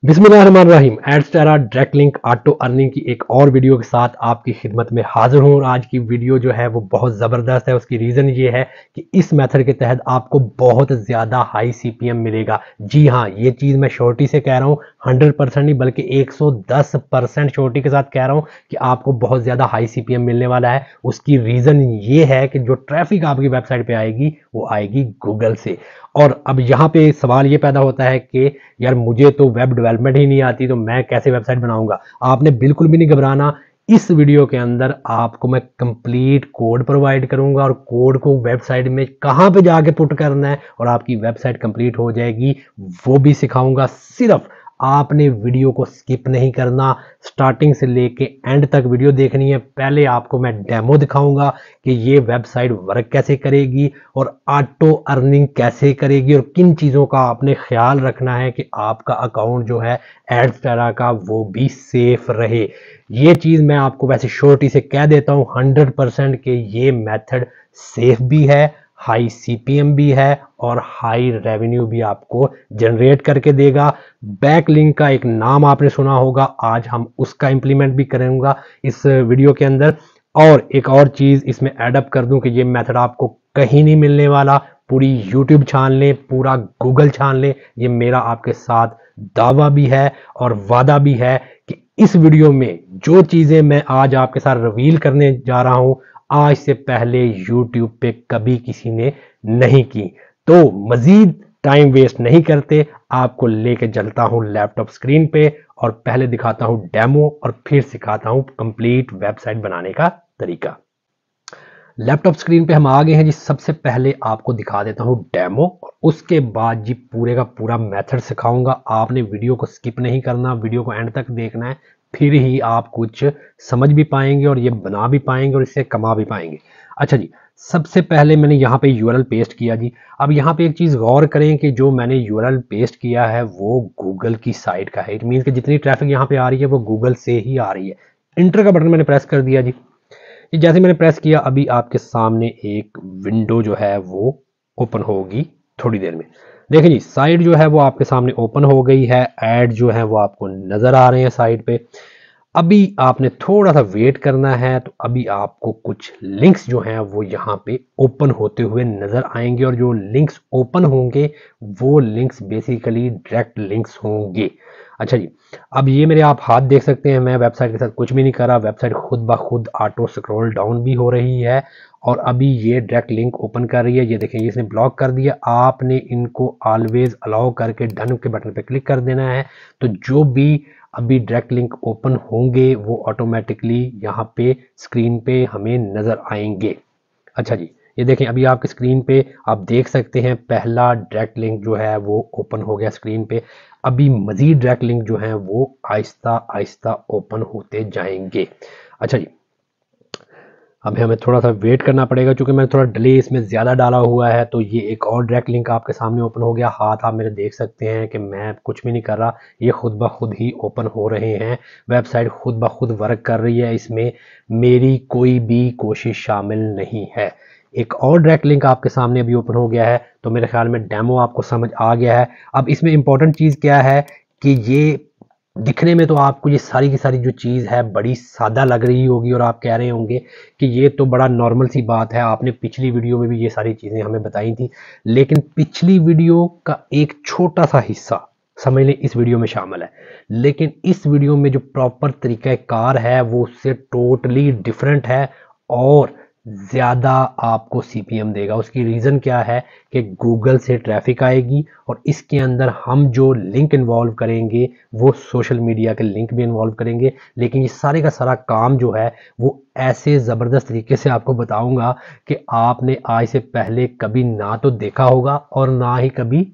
बिस्मिल्लाहिर्रहमानिर्रहीम। एडस्टारा direct link auto earning की एक और वीडियो के साथ आपकी खिदमत में हाजिर हूँ। और आज की वीडियो जो है वो बहुत ज़बरदस्त है। उसकी रीज़न ये है कि इस मेथड के तहत आपको बहुत ज़्यादा हाई सीपीएम मिलेगा। जी हाँ, ये चीज़ मैं श्योरिटी से कह रहा हूँ, 100% नहीं बल्कि 110% श्योरिटी के साथ कह रहा हूँ कि आपको बहुत ज़्यादा हाई सीपीएम मिलने वाला है। उसकी रीज़न ये है कि जो ट्रैफिक आपकी वेबसाइट पे आएगी वो आएगी गूगल से। और अब यहाँ पे सवाल ये पैदा होता है कि यार मुझे तो वेब डेवलपमेंट ही नहीं आती, तो मैं कैसे वेबसाइट बनाऊंगा। आपने बिल्कुल भी नहीं घबराना। इस वीडियो के अंदर आपको मैं कंप्लीट कोड प्रोवाइड करूंगा और कोड को वेबसाइट में कहां पे जाके पुट करना है और आपकी वेबसाइट कंप्लीट हो जाएगी वो भी सिखाऊंगा। सिर्फ आपने वीडियो को स्किप नहीं करना, स्टार्टिंग से लेके एंड तक वीडियो देखनी है। पहले आपको मैं डेमो दिखाऊंगा कि ये वेबसाइट वर्क कैसे करेगी और ऑटो अर्निंग कैसे करेगी और किन चीज़ों का आपने ख्याल रखना है कि आपका अकाउंट जो है एडस्टारा का वो भी सेफ रहे। ये चीज़ मैं आपको वैसे श्योरिटी से कह देता हूँ 100% कि ये मेथड सेफ भी है, हाई सीपीएम भी है और हाई रेवेन्यू भी आपको जनरेट करके देगा। बैक लिंक का एक नाम आपने सुना होगा, आज हम उसका इंप्लीमेंट भी करूंगा इस वीडियो के अंदर। और एक और चीज़ इसमें ऐडअप कर दूं कि ये मेथड आपको कहीं नहीं मिलने वाला। पूरी यूट्यूब छान लें, पूरा गूगल छान लें, ये मेरा आपके साथ दावा भी है और वादा भी है कि इस वीडियो में जो चीज़ें मैं आज आपके साथ रिवील करने जा रहा हूं, आज से पहले यूट्यूब पे कभी किसी ने नहीं की। तो मजीद टाइम वेस्ट नहीं करते, आपको लेके चलता हूं लैपटॉप स्क्रीन पे और पहले दिखाता हूं डेमो और फिर सिखाता हूं कंप्लीट वेबसाइट बनाने का तरीका। लैपटॉप स्क्रीन पे हम आ गए हैं जी। सबसे पहले आपको दिखा देता हूं डेमो और उसके बाद जी पूरे का पूरा मेथड सिखाऊंगा। आपने वीडियो को स्किप नहीं करना, वीडियो को एंड तक देखना है, फिर ही आप कुछ समझ भी पाएंगे और ये बना भी पाएंगे और इससे कमा भी पाएंगे। अच्छा जी, सबसे पहले मैंने यहाँ पे यूआरएल पेस्ट किया जी। अब यहाँ पे एक चीज़ गौर करें कि जो मैंने यूआरएल पेस्ट किया है वो गूगल की साइट का है। इट मीन्स कि जितनी ट्रैफिक यहाँ पे आ रही है वो गूगल से ही आ रही है। इंटर का बटन मैंने प्रेस कर दिया जी। ये जैसे मैंने प्रेस किया अभी आपके सामने एक विंडो जो है वो ओपन होगी थोड़ी देर में। देखिए जी, साइट जो है वो आपके सामने ओपन हो गई है। ऐड जो है वो आपको नज़र आ रहे हैं साइट पे। अभी आपने थोड़ा सा वेट करना है, तो अभी आपको कुछ लिंक्स जो हैं वो यहाँ पे ओपन होते हुए नज़र आएंगे और जो लिंक्स ओपन होंगे वो लिंक्स बेसिकली डायरेक्ट लिंक्स होंगे। अच्छा जी, अब ये मेरे आप हाथ देख सकते हैं, मैं वेबसाइट के साथ कुछ भी नहीं कर रहा। वेबसाइट खुद ब खुद ऑटो स्क्रॉल डाउन भी हो रही है और अभी ये डायरेक्ट लिंक ओपन कर रही है। ये देखें, इसने ब्लॉक कर दिया। आपने इनको ऑलवेज अलाउ करके डन के बटन पे क्लिक कर देना है। तो जो भी अभी डायरेक्ट लिंक ओपन होंगे वो ऑटोमेटिकली यहाँ पे स्क्रीन पे हमें नज़र आएंगे। अच्छा जी, ये देखें, अभी आपकी स्क्रीन पे आप देख सकते हैं पहला डायरेक्ट लिंक जो है वो ओपन हो गया स्क्रीन पे। अभी मजीद डायरेक्ट लिंक जो है वो आहिस्ता आहिस्ता ओपन होते जाएंगे। अच्छा जी, अब हमें थोड़ा सा वेट करना पड़ेगा क्योंकि मैंने थोड़ा डिले इसमें ज़्यादा डाला हुआ है। तो ये एक और डायरेक्ट लिंक आपके सामने ओपन हो गया। हाथ आप मेरे देख सकते हैं कि मैं कुछ भी नहीं कर रहा, ये खुद ब खुद ही ओपन हो रहे हैं। वेबसाइट खुद ब खुद वर्क कर रही है, इसमें मेरी कोई भी कोशिश शामिल नहीं है। एक और डायरेक्ट लिंक आपके सामने अभी ओपन हो गया है। तो मेरे ख्याल में डेमो आपको समझ आ गया है। अब इसमें इंपॉर्टेंट चीज़ क्या है कि ये दिखने में तो आपको ये सारी की सारी जो चीज़ है बड़ी सादा लग रही होगी और आप कह रहे होंगे कि ये तो बड़ा नॉर्मल सी बात है, आपने पिछली वीडियो में भी ये सारी चीज़ें हमें बताई थी। लेकिन पिछली वीडियो का एक छोटा सा हिस्सा समझ लें इस वीडियो में शामिल है, लेकिन इस वीडियो में जो प्रॉपर तरीक़ाकार है वो उससे टोटली डिफरेंट है और ज़्यादा आपको सीपीएम देगा। उसकी रीज़न क्या है कि गूगल से ट्रैफिक आएगी और इसके अंदर हम जो लिंक इन्वॉल्व करेंगे वो सोशल मीडिया के लिंक भी इन्वॉल्व करेंगे। लेकिन ये सारे का सारा काम जो है वो ऐसे ज़बरदस्त तरीके से आपको बताऊंगा कि आपने आज से पहले कभी ना तो देखा होगा और ना ही कभी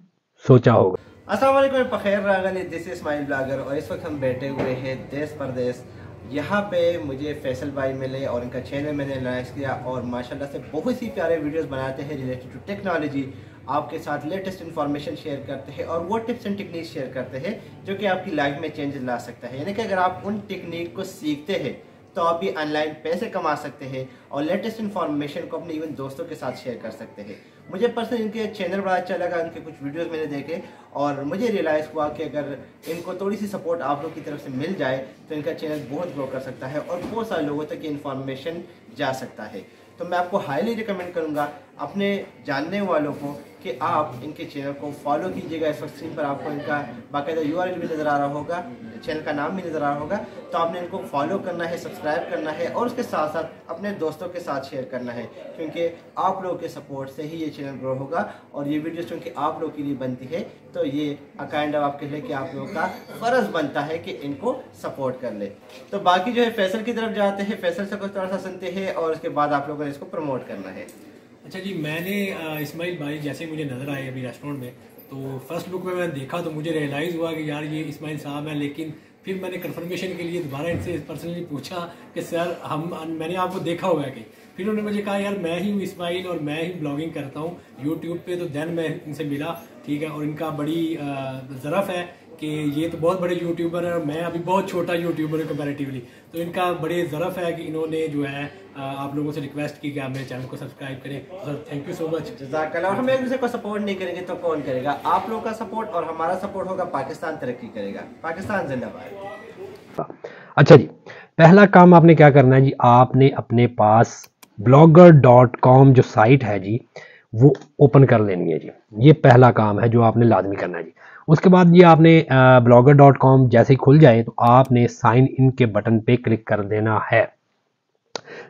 सोचा होगा। अस्सलाम वालेकुम, बखैर रागनी, दिस इज स्माइल ब्लॉगर। और इस वक्त हम बैठे हुए हैं देश परदेश। यहाँ पे मुझे फैसल भाई मिले और इनका चैनल मैंने लॉन्च किया और माशाल्लाह से बहुत ही प्यारे वीडियोस बनाते हैं रिलेटेड टू टेक्नोलॉजी। आपके साथ लेटेस्ट इन्फॉर्मेशन शेयर करते हैं और वो टिप्स एंड टेक्निक शेयर करते हैं जो कि आपकी लाइफ में चेंजेस ला सकता है। यानी कि अगर आप उन टेक्निक को सीखते हैं तो आप भी ऑनलाइन पैसे कमा सकते हैं और लेटेस्ट इन्फॉर्मेशन को अपने इवन दोस्तों के साथ शेयर कर सकते हैं। मुझे पर्सनली इनके चैनल बड़ा अच्छा लगा, इनके कुछ वीडियोस मैंने देखे और मुझे रियलाइज़ हुआ कि अगर इनको थोड़ी सी सपोर्ट आप लोग की तरफ से मिल जाए तो इनका चैनल बहुत ग्रो कर सकता है और बहुत सारे लोगों तक ये इन्फॉर्मेशन जा सकता है। तो मैं आपको हाईली रिकमेंड करूंगा अपने जानने वालों को कि आप इनके चैनल को फॉलो कीजिएगा। इस वक्त स्क्रीन पर आपको इनका बाकायदा URL भी नज़र आ रहा होगा, चैनल का नाम भी नज़र आ रहा होगा। तो आपने इनको फॉलो करना है, सब्सक्राइब करना है और उसके साथ साथ अपने दोस्तों के साथ शेयर करना है, क्योंकि आप लोगों के सपोर्ट से ही ये चैनल ग्रो होगा। और ये वीडियोस क्योंकि आप लोगों के लिए बनती है तो ये काइंड ऑफ आपके लिए कि आप लोगों का फ़र्ज़ बनता है कि इनको सपोर्ट कर ले। तो बाकी जो है फैसल की तरफ जाते हैं, फैसल से कुछ थोड़ा सा सुनते हैं और उसके बाद आप लोगों ने इसको प्रमोट करना है। अच्छा जी, मैंने इस्माइल भाई जैसे मुझे नज़र आए अभी रेस्टोरेंट में, तो फर्स्ट लुक में मैंने देखा तो मुझे रियलाइज़ हुआ कि यार ये इस्माइल साहब हैं। लेकिन फिर मैंने कंफर्मेशन के लिए दोबारा इनसे पर्सनली पूछा कि सर मैंने आपको देखा हुआ है कहीं। फिर उन्होंने मुझे कहा यार मैं ही हूँ इस्माइल और मैं ही ब्लॉगिंग करता हूँ यूट्यूब पे। तो देन मैं इनसे मिला, ठीक है। और इनका बड़ी ज़रफ़ है कि ये तो बहुत बड़े यूट्यूबर है और मैं अभी बहुत छोटा यूट्यूबर हूँ कंपैरेटिवली। तो इनका बड़े ज़रफ़ है कि इन्होंने जो है आप लोगों से रिक्वेस्ट की कि आप मेरे चैनल को सब्सक्राइब करें। Sir thank you so much. जज़ाकल्लाह। और हम एक दूसरे को सपोर्ट नहीं करेंगे तो कौन करेगा? आप लोगों का सपोर्ट और हमारा सपोर्ट होगा, पाकिस्तान तरक्की करेगा। पाकिस्तान जिंदाबाद। अच्छा जी, पहला काम आपने क्या करना है जी, आपने अपने पास blogger.com जो साइट है जी वो ओपन कर लेनी है जी। ये पहला काम है जो आपने लाजमी करना है जी। उसके बाद ये आपने blogger.com जैसे ही खुल जाए तो आपने साइन इन के बटन पे क्लिक कर देना है।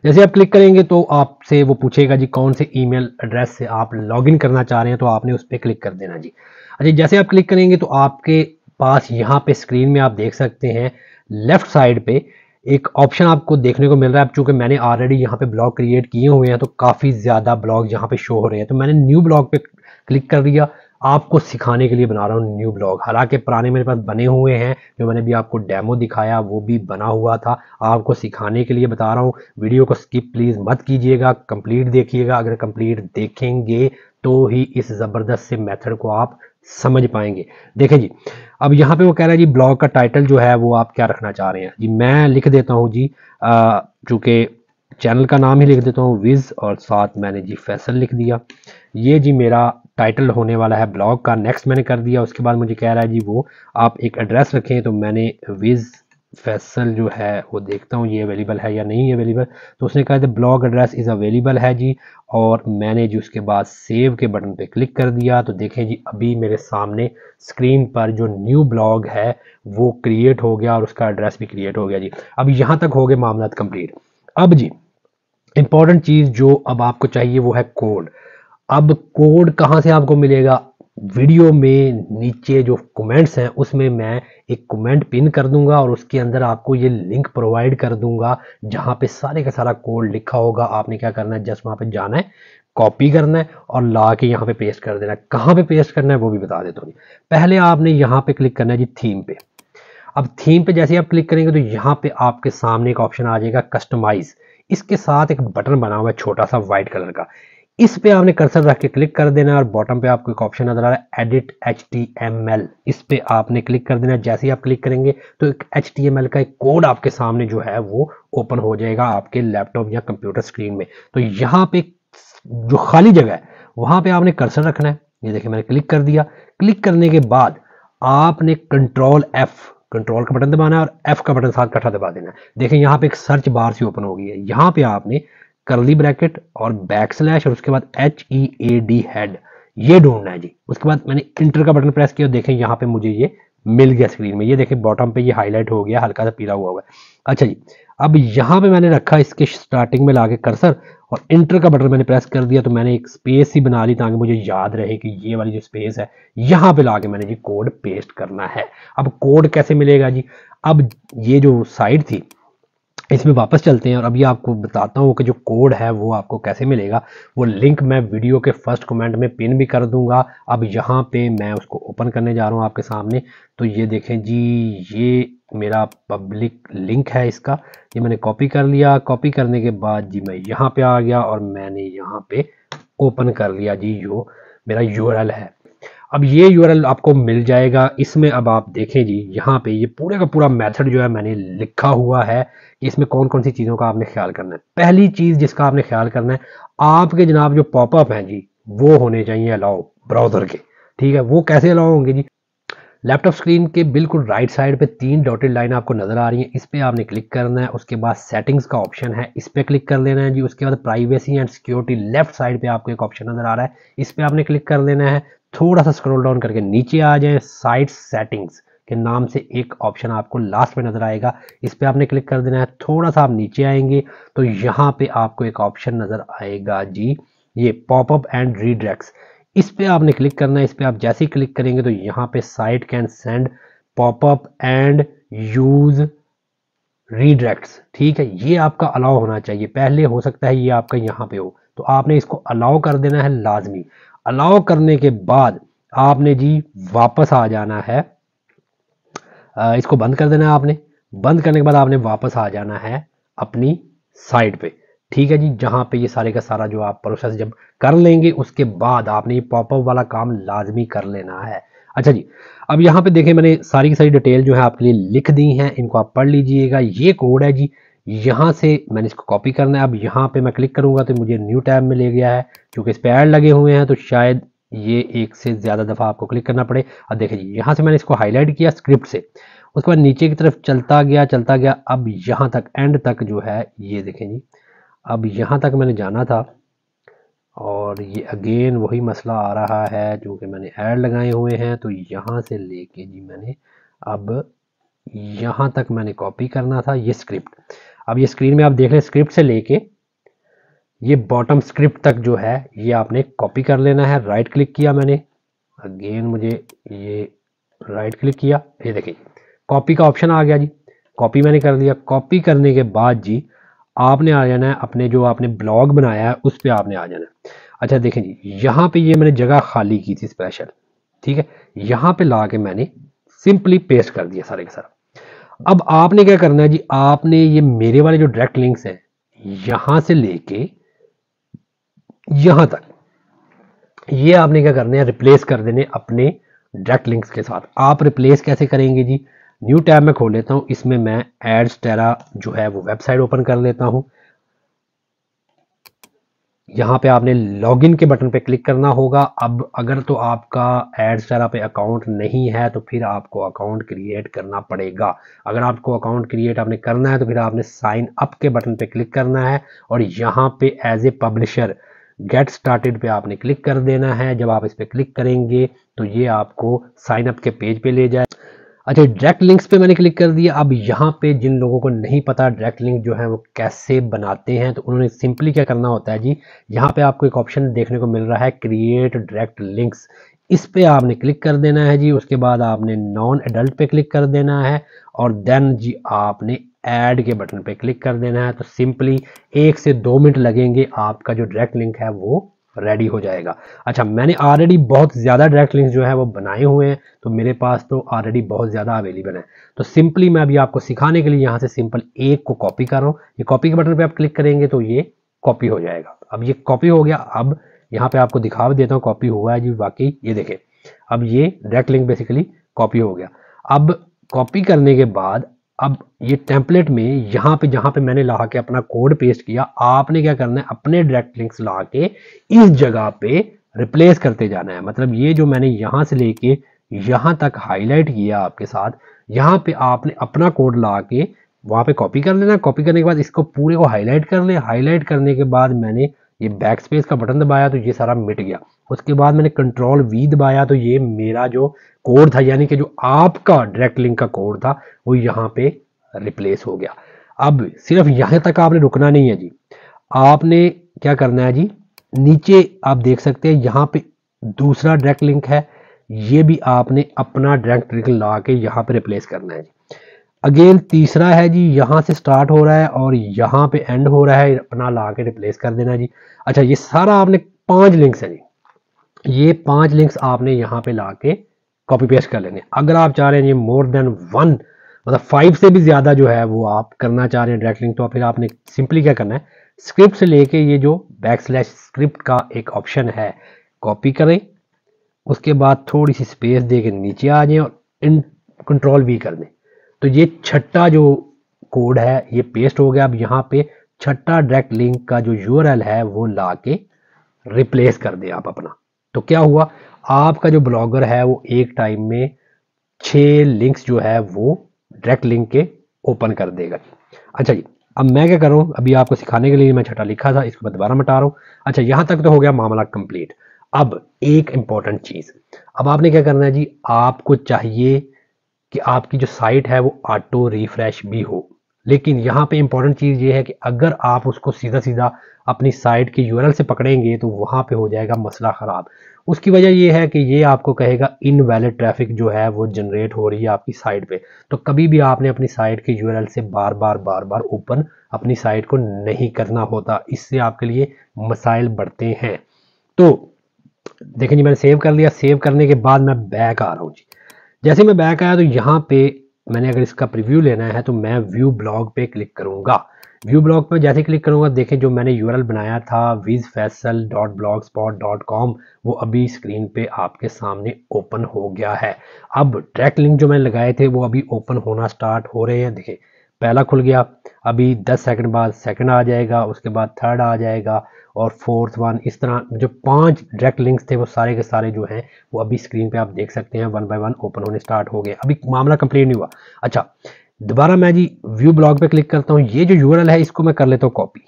जैसे आप क्लिक करेंगे तो आपसे वो पूछेगा जी कौन से ईमेल एड्रेस से आप लॉगिन करना चाह रहे हैं, तो आपने उस पर क्लिक कर देना जी। अच्छा, जैसे आप क्लिक करेंगे तो आपके पास यहाँ पे स्क्रीन में आप देख सकते हैं लेफ्ट साइड पे एक ऑप्शन आपको देखने को मिल रहा है। अब चूंकि मैंने ऑलरेडी यहाँ पे ब्लॉग क्रिएट किए हुए हैं तो काफ़ी ज़्यादा ब्लॉग यहाँ पे शो हो रहे हैं, तो मैंने न्यू ब्लॉग पे क्लिक कर दिया। आपको सिखाने के लिए बना रहा हूँ न्यू ब्लॉग, हालांकि पुराने मेरे पास बने हुए हैं, जो मैंने भी आपको डेमो दिखाया वो भी बना हुआ था। आपको सिखाने के लिए बता रहा हूँ। वीडियो को स्किप प्लीज़ मत कीजिएगा, कंप्लीट देखिएगा। अगर कंप्लीट देखेंगे तो ही इस ज़बरदस्त से मेथड को आप समझ पाएंगे। देखें जी, अब यहाँ पे वो कह रहा है जी ब्लॉग का टाइटल जो है वो आप क्या रखना चाह रहे हैं जी। मैं लिख देता हूँ जी, चूँकि चैनल का नाम ही लिख देता हूँ विज़ और साथ मैंने जी फैसल लिख दिया। ये जी मेरा टाइटल होने वाला है ब्लॉग का। नेक्स्ट मैंने कर दिया। उसके बाद मुझे कह रहा है जी वो आप एक एड्रेस रखें, तो मैंने विज़ फैसल जो है वो देखता हूँ ये अवेलेबल है या नहीं अवेलेबल। तो उसने कहा था ब्लॉग एड्रेस इज़ अवेलेबल है जी, और मैंने जी उसके बाद सेव के बटन पे क्लिक कर दिया। तो देखें जी अभी मेरे सामने स्क्रीन पर जो न्यू ब्लॉग है वो क्रिएट हो गया और उसका एड्रेस भी क्रिएट हो गया जी। अब यहाँ तक हो गए मामला कंप्लीट। अब जी इंपॉर्टेंट चीज़ जो अब आपको चाहिए वो है कोड। अब कोड कहाँ से आपको मिलेगा? वीडियो में नीचे जो कमेंट्स हैं उसमें मैं एक कमेंट पिन कर दूंगा और उसके अंदर आपको ये लिंक प्रोवाइड कर दूंगा जहाँ पे सारे का सारा कोड लिखा होगा। आपने क्या करना है, जस्ट वहाँ पे जाना है, कॉपी करना है और ला के यहाँ पे पेस्ट कर देना है। कहाँ पे पेस्ट करना है वो भी बता देता हूँ। पहले आपने यहाँ पे क्लिक करना है जी थीम पे। अब थीम पे जैसे आप क्लिक करेंगे तो यहाँ पे आपके सामने एक ऑप्शन आ जाएगा कस्टमाइज। इसके साथ एक बटन बना हुआ है छोटा सा व्हाइट कलर का, इस पे आपने कर्सर रख के क्लिक कर देना है और बॉटम पे आपको एक ऑप्शन नजर आ रहा है एडिट HTML, इस पे आपने क्लिक कर देना है। जैसे ही आप क्लिक करेंगे तो एक HTML का एक कोड आपके सामने जो है वो ओपन हो जाएगा आपके लैपटॉप या कंप्यूटर स्क्रीन में। तो यहाँ पे जो खाली जगह है वहां पे आपने कर्सर रखना है। ये देखिए मैंने क्लिक कर दिया। क्लिक करने के बाद आपने कंट्रोल का बटन दबाना है और F का बटन साथ इकट्ठा दबा देना है। देखें यहाँ पे एक सर्च बार सी ओपन हो गई है। यहाँ पे आपने करली ब्रैकेट और बैकस्लैश और उसके बाद HEAD हेड ये ढूंढना है जी। उसके बाद मैंने इंटर का बटन प्रेस किया, देखें यहाँ पे मुझे ये मिल गया स्क्रीन में। ये देखें बॉटम पे ये हाईलाइट हो गया, हल्का सा पीला हुआ है। अच्छा जी, अब यहाँ पे मैंने रखा इसके स्टार्टिंग में लाके कर्सर और इंटर का बटन मैंने प्रेस कर दिया, तो मैंने एक स्पेस ही बना ली ताकि मुझे याद रहे कि ये वाली जो स्पेस है यहाँ पे लाके मैंने जी कोड पेस्ट करना है। अब कोड कैसे मिलेगा जी? अब ये जो साइट थी इसमें वापस चलते हैं और अभी आपको बताता हूँ कि जो कोड है वो आपको कैसे मिलेगा। वो लिंक मैं वीडियो के फर्स्ट कमेंट में पिन भी कर दूंगा। अब यहाँ पे मैं उसको ओपन करने जा रहा हूँ आपके सामने। तो ये देखें जी, ये मेरा पब्लिक लिंक है इसका, ये मैंने कॉपी कर लिया। कॉपी करने के बाद जी मैं यहाँ पे आ गया और मैंने यहाँ पे ओपन कर लिया जी जो मेरा URL है। अब ये URL आपको मिल जाएगा। इसमें अब आप देखें जी यहाँ पे ये पूरे का पूरा मेथड जो है मैंने लिखा हुआ है कि इसमें कौन कौन सी चीज़ों का आपने ख्याल करना है। पहली चीज़ जिसका आपने ख्याल करना है, आपके जनाब जो पॉपअप हैं जी वो होने चाहिए अलाउ ब्राउजर के। ठीक है, वो कैसे अलाउ होंगे जी? लैपटॉप स्क्रीन के बिल्कुल राइट साइड पे 3 डॉटेड लाइन आपको नजर आ रही है, इस पे आपने क्लिक करना है। उसके बाद सेटिंग्स का ऑप्शन है, इस पे क्लिक कर लेना है जी। उसके बाद privacy and security left side पे आपको एक ऑप्शन नजर आ रहा है, इस पे आपने क्लिक कर लेना है। थोड़ा सा स्क्रॉल डाउन करके नीचे आ जाए, साइट सेटिंग्स के नाम से एक ऑप्शन आपको लास्ट में नजर आएगा, इस पे आपने क्लिक कर देना है। थोड़ा सा आप नीचे आएंगे तो यहाँ पे आपको एक ऑप्शन नजर आएगा जी, ये पॉपअप एंड रीडायरेक्ट्स, इस पे आपने क्लिक करना है। इस पे आप जैसे ही क्लिक करेंगे तो यहाँ पे site can send popup and use redirects. ठीक है, ये आपका अलाउ होना चाहिए, पहले हो सकता है ये आपका यहाँ पे हो, तो आपने इसको अलाउ कर देना है लाजमी। अलाउ करने के बाद आपने जी वापस आ जाना है, इसको बंद कर देना है आपने। बंद करने के बाद आपने वापस आ जाना है अपनी साइट पे। ठीक है जी, जहां पे ये सारे का सारा जो आप प्रोसेस जब कर लेंगे उसके बाद आपने ये पॉपअप वाला काम लाजमी कर लेना है। अच्छा जी, अब यहाँ पे देखें मैंने सारी की सारी डिटेल जो है आपके लिए लिख दी हैं, इनको आप पढ़ लीजिएगा। ये कोड है जी, यहाँ से मैंने इसको कॉपी करना है। अब यहाँ पे मैं क्लिक करूंगा तो मुझे न्यू टैब में ले गया है, क्योंकि इस पे ऐड लगे हुए हैं तो शायद ये एक से ज़्यादा दफ़ा आपको क्लिक करना पड़े। अब देखिए जी, यहाँ से मैंने इसको हाईलाइट किया स्क्रिप्ट से, उसके बाद नीचे की तरफ चलता गया। अब यहाँ तक एंड तक जो है ये देखें जी, अब यहाँ तक मैंने जाना था और ये अगेन वही मसला आ रहा है, क्योंकि मैंने ऐड लगाए हुए हैं। तो यहाँ से लेके जी मैंने अब यहाँ तक मैंने कॉपी करना था ये स्क्रिप्ट। अब ये स्क्रीन में आप देख लें, स्क्रिप्ट से लेके ये बॉटम स्क्रिप्ट तक जो है ये आपने कॉपी कर लेना है। राइट क्लिक किया मैंने, अगेन मुझे ये राइट क्लिक किया, ये देखिए कॉपी का ऑप्शन आ गया जी, कॉपी मैंने कर दिया। कॉपी करने के बाद जी आपने आ जाना है अपने जो आपने ब्लॉग बनाया है उस पर आपने आ जाना है। अच्छा देखें जी, यहाँ पे ये मैंने जगह खाली की थी स्पेशल, ठीक है, यहाँ पे ला के मैंने सिंपली पेस्ट कर दिया सारे के सारा। अब आपने क्या करना है जी, आपने ये मेरे वाले जो डायरेक्ट लिंक्स हैं यहाँ से लेके यहाँ तक, ये आपने क्या करना है रिप्लेस कर देने अपने डायरेक्ट लिंक्स के साथ। आप रिप्लेस कैसे करेंगे जी, न्यू टैब में खोल लेता हूं, इसमें मैं एड्सटेरा जो है वो वेबसाइट ओपन कर लेता हूं। यहाँ पे आपने लॉगिन के बटन पे क्लिक करना होगा। अब अगर तो आपका एड्सटेरा पे अकाउंट नहीं है तो फिर आपको अकाउंट क्रिएट करना पड़ेगा। अगर आपको अकाउंट क्रिएट आपने करना है तो फिर आपने साइन अप के बटन पे क्लिक करना है और यहाँ पे as a publisher get started पे आपने क्लिक कर देना है। जब आप इस पे क्लिक करेंगे तो ये आपको साइन अप के पेज पे ले जाए। अच्छा, डायरेक्ट लिंक्स पे मैंने क्लिक कर दिया। अब यहाँ पे जिन लोगों को नहीं पता डायरेक्ट लिंक जो है वो कैसे बनाते हैं तो उन्होंने सिंपली क्या करना होता है जी, यहाँ पे आपको एक ऑप्शन देखने को मिल रहा है क्रिएट डायरेक्ट लिंक्स, इस पे आपने क्लिक कर देना है जी। उसके बाद आपने नॉन एडल्ट पे क्लिक कर देना है और देन जी आपने ऐड के बटन पे क्लिक कर देना है। तो सिंपली 1 से 2 मिनट लगेंगे, आपका जो डायरेक्ट लिंक है वो रेडी हो जाएगा। अच्छा, मैंने ऑलरेडी बहुत ज़्यादा डायरेक्ट लिंक्स जो है वो बनाए हुए हैं, तो मेरे पास तो ऑलरेडी बहुत ज़्यादा अवेलेबल है। तो सिंपली मैं अभी आपको सिखाने के लिए यहाँ से सिंपल एक को कॉपी कर रहा हूँ। ये कॉपी के बटन पे आप क्लिक करेंगे तो ये कॉपी हो जाएगा। अब ये कॉपी हो गया। अब यहाँ पे आपको दिखा देता हूँ कॉपी हुआ है जी, वाकई ये देखें, अब ये डायरेक्ट लिंक बेसिकली कॉपी हो गया। अब कॉपी करने के बाद अब ये टेम्पलेट में यहाँ पे जहाँ पे मैंने ला के अपना कोड पेस्ट किया, आपने क्या करना है अपने डायरेक्ट लिंक्स ला के इस जगह पे रिप्लेस करते जाना है। मतलब ये जो मैंने यहाँ से लेके यहाँ तक हाईलाइट किया आपके साथ, यहाँ पे आपने अपना कोड ला के वहाँ पे कॉपी कर लेना। कॉपी करने के बाद इसको पूरे को हाईलाइट कर ले। हाईलाइट करने के बाद मैंने ये बैक स्पेस का बटन दबाया तो ये सारा मिट गया। उसके बाद मैंने कंट्रोल वी दबाया तो ये मेरा जो कोड था, यानी कि जो आपका डायरेक्ट लिंक का कोड था, वो यहाँ पे रिप्लेस हो गया। अब सिर्फ यहाँ तक आपने रुकना नहीं है जी, आपने क्या करना है जी, नीचे आप देख सकते हैं यहाँ पे दूसरा डायरेक्ट लिंक है, ये भी आपने अपना डायरेक्ट लिंक ला के यहाँ पे रिप्लेस करना है जी। अगेन तीसरा है जी, यहाँ से स्टार्ट हो रहा है और यहाँ पे एंड हो रहा है, अपना ला के रिप्लेस कर देना जी। अच्छा, ये सारा आपने 5 लिंक्स है जी, ये 5 लिंक्स आपने यहाँ पे ला के कॉपी पेस्ट कर लेंगे। अगर आप चाह रहे हैं ये मोर देन 1 मतलब 5 से भी ज़्यादा जो है वो आप करना चाह रहे हैं डायरेक्ट लिंक, तो फिर आपने सिंपली क्या करना है, स्क्रिप्ट से लेके ये जो बैकस्लैश स्क्रिप्ट का एक ऑप्शन है कॉपी करें, उसके बाद थोड़ी सी स्पेस दे के नीचे आ जाएं और इन कंट्रोल वी कर दें। तो ये छठा जो कोड है ये पेस्ट हो गया। अब यहाँ पे छठा डायरेक्ट लिंक का जो यूआरएल है वो ला के रिप्लेस कर दें आप अपना। तो क्या हुआ, आपका जो ब्लॉगर है वो एक टाइम में 6 लिंक्स जो है वो डायरेक्ट लिंक के ओपन कर देगा। अच्छा जी, अब मैं क्या कर रहा हूँ, अभी आपको सिखाने के लिए मैं छठा लिखा था, इसको मैं दोबारा मिटा रहा हूँ। अच्छा, यहाँ तक तो हो गया मामला कंप्लीट। अब एक इंपॉर्टेंट चीज़, अब आपने क्या करना है जी, आपको चाहिए कि आपकी जो साइट है वो ऑटो रिफ्रेश भी हो। लेकिन यहाँ पे इंपॉर्टेंट चीज़ ये है कि अगर आप उसको सीधा सीधा अपनी साइट के यूआरएल से पकड़ेंगे तो वहाँ पे हो जाएगा मसला ख़राब। उसकी वजह ये है कि ये आपको कहेगा इनवैलिड ट्रैफिक जो है वो जनरेट हो रही है आपकी साइट पे। तो कभी भी आपने अपनी साइट के यूआरएल से बार बार ओपन अपनी साइट को नहीं करना होता, इससे आपके लिए मसाइल बढ़ते हैं। तो देखें जी, मैंने सेव कर लिया। सेव करने के बाद मैं बैक आ रहा हूँ जी। जैसे मैं बैक आया तो यहाँ पे मैंने अगर इसका प्रीव्यू लेना है तो मैं व्यू ब्लॉग पे क्लिक करूँगा। व्यू ब्लॉग पे जैसे क्लिक करूँगा, देखें जो मैंने यूआरएल बनाया था vizfaisal.blogspot.com वो अभी स्क्रीन पे आपके सामने ओपन हो गया है। अब डायरेक्ट लिंक जो मैंने लगाए थे वो अभी ओपन होना स्टार्ट हो रहे हैं। देखिए पहला खुल गया, अभी 10 सेकंड बाद सेकंड आ जाएगा, उसके बाद थर्ड आ जाएगा और फोर्थ वन। इस तरह जो 5 डायरेक्ट लिंक्स थे वो सारे के सारे जो हैं वो अभी स्क्रीन पे आप देख सकते हैं वन बाय वन ओपन होने स्टार्ट हो गए। अभी मामला कंप्लीट नहीं हुआ। अच्छा, दोबारा मैं जी व्यू ब्लॉग पे क्लिक करता हूँ। ये जो यूआरएल है इसको मैं कर लेता हूँ कॉपी,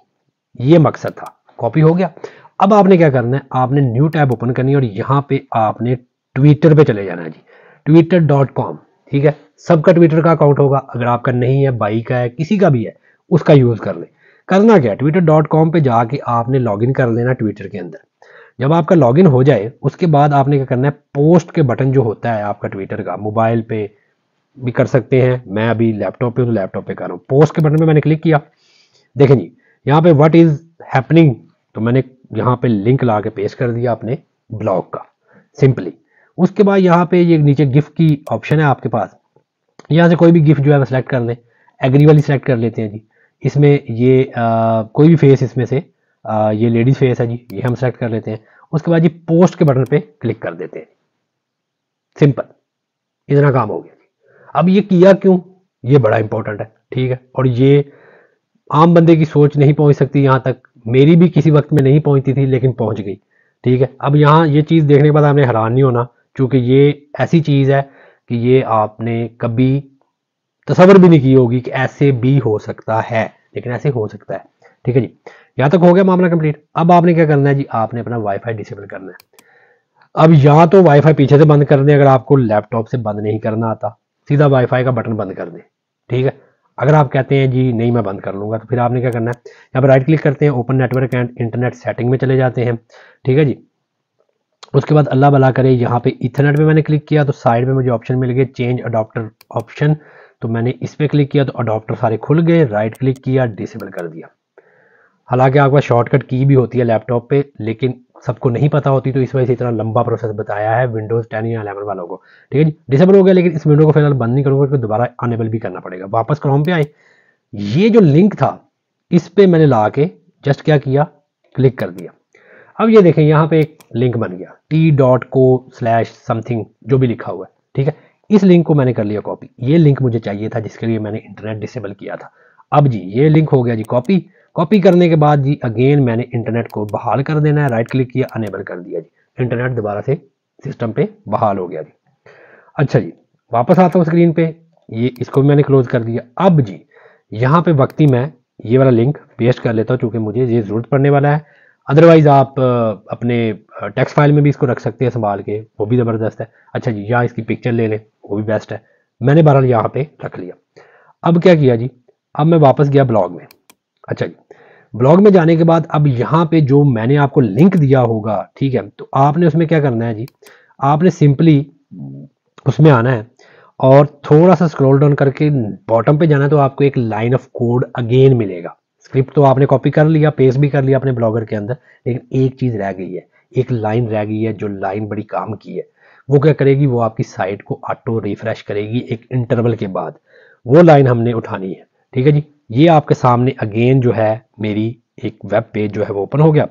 ये मकसद था, कॉपी हो गया। अब आपने क्या करना है, आपने न्यू टैब ओपन करनी है और यहाँ पे आपने ट्विटर पे चले जाना है जी, twitter.com। ठीक है, सबका ट्विटर का अकाउंट होगा, अगर आपका नहीं है, भाई का है, किसी का भी है, उसका यूज कर ले। करना क्या, twitter.com पे जाके आपने लॉगिन कर लेना ट्विटर के अंदर। जब आपका लॉगिन हो जाए उसके बाद आपने क्या करना है, पोस्ट के बटन जो होता है आपका ट्विटर का, मोबाइल पे भी कर सकते हैं, मैं अभी लैपटॉप पे हूँ तो लैपटॉप पे कर रहा हूँ। पोस्ट के बटन पे मैंने क्लिक किया, देखें जी यहाँ पे व्हाट इज हैपनिंग, तो मैंने यहाँ पे लिंक ला के पेस्ट कर दिया अपने ब्लॉग का सिंपली। उसके बाद यहाँ पे ये नीचे गिफ्ट की ऑप्शन है आपके पास, यहाँ से कोई भी गिफ्ट जो है सिलेक्ट कर लें। एग्री वाली सिलेक्ट कर लेते हैं जी। इसमें ये कोई भी फेस इसमें से ये लेडीज फेस है जी, ये हम सेलेक्ट कर लेते हैं। उसके बाद जी पोस्ट के बटन पे क्लिक कर देते हैं, सिंपल, इतना काम हो गया। अब ये किया क्यों, ये बड़ा इंपॉर्टेंट है, ठीक है। और ये आम बंदे की सोच नहीं पहुंच सकती यहाँ तक, मेरी भी किसी वक्त में नहीं पहुंचती थी लेकिन पहुंच गई, ठीक है। अब यहाँ ये चीज़ देखने के बाद आपने हैरान नहीं होना, क्योंकि ये ऐसी चीज़ है कि ये आपने कभी तसव्वुर भी नहीं की होगी कि ऐसे भी हो सकता है, लेकिन ऐसे हो सकता है, ठीक है जी। यहाँ तक हो गया मामला कंप्लीट। अब आपने क्या करना है जी, आपने अपना वाईफाई डिसेबल करना है। अब या तो वाईफाई पीछे से बंद कर दें, अगर आपको लैपटॉप से बंद नहीं करना आता, सीधा वाईफाई का बटन बंद कर दें, ठीक है। अगर आप कहते हैं जी नहीं मैं बंद कर लूँगा, तो फिर आपने क्या करना है, यहाँ पर राइट क्लिक करते हैं, open network and internet setting में चले जाते हैं, ठीक है जी। उसके बाद अल्लाह भला करे, यहाँ पे इथरनेट पे मैंने क्लिक किया तो साइड में मुझे ऑप्शन मिल गए चेंज अडॉप्टर ऑप्शन, तो मैंने इस पर क्लिक किया तो अडॉप्टर सारे खुल गए। राइट क्लिक किया, डिसेबल कर दिया। हालांकि आपका शॉर्टकट की भी होती है लैपटॉप पे, लेकिन सबको नहीं पता होती, तो इस वजह से इतना लंबा प्रोसेस बताया है विंडोज़ 10 या 11 वालों को, ठीक है जी। डिसेबल हो गया, लेकिन इस विंडो को फिलहाल बंद नहीं करूँगा क्योंकि दोबारा अनेबल भी करना पड़ेगा। वापस क्रोम पे आए, ये जो लिंक था इस पर मैंने ला के जस्ट क्या किया, क्लिक कर दिया। अब ये देखें यहाँ पे एक लिंक बन गया t.co/something जो भी लिखा हुआ है, ठीक है। इस लिंक को मैंने कर लिया कॉपी। ये लिंक मुझे चाहिए था जिसके लिए मैंने इंटरनेट डिसेबल किया था। अब जी ये लिंक हो गया जी कॉपी। कॉपी करने के बाद जी अगेन मैंने इंटरनेट को बहाल कर देना है। राइट क्लिक किया, अनेबल कर दिया जी, इंटरनेट दोबारा से सिस्टम पे बहाल हो गया जी। अच्छा जी, वापस आता हूँ स्क्रीन पे, ये इसको भी मैंने क्लोज कर दिया। अब जी यहाँ पे वक्ती मैं ये वाला लिंक पेस्ट कर लेता हूँ चूँकि मुझे ये ज़रूरत पड़ने वाला है। अदरवाइज आप अपने टेक्स्ट फाइल में भी इसको रख सकते हैं संभाल के, वो भी ज़बरदस्त है। अच्छा जी, या इसकी पिक्चर ले लें, वो भी बेस्ट है। मैंने बहरहाल यहाँ पे रख लिया। अब क्या किया जी, अब मैं वापस गया ब्लॉग में। अच्छा जी, ब्लॉग में जाने के बाद अब यहाँ पे जो मैंने आपको लिंक दिया होगा, ठीक है, तो आपने उसमें क्या करना है जी, आपने सिंपली उसमें आना है और थोड़ा सा स्क्रॉल डाउन करके बॉटम पे जाना है, तो आपको एक लाइन ऑफ कोड अगेन मिलेगा। स्क्रिप्ट तो आपने कॉपी कर लिया, पेस्ट भी कर लिया अपने ब्लॉगर के अंदर, लेकिन एक चीज़ रह गई है, एक लाइन रह गई है, जो लाइन बड़ी काम की है। वो क्या करेगी, वो आपकी साइट को ऑटो रिफ्रेश करेगी एक इंटरवल के बाद। वो लाइन हमने उठानी है, ठीक है जी। ये आपके सामने अगेन जो है मेरी एक वेब पेज जो है वो ओपन हो गया।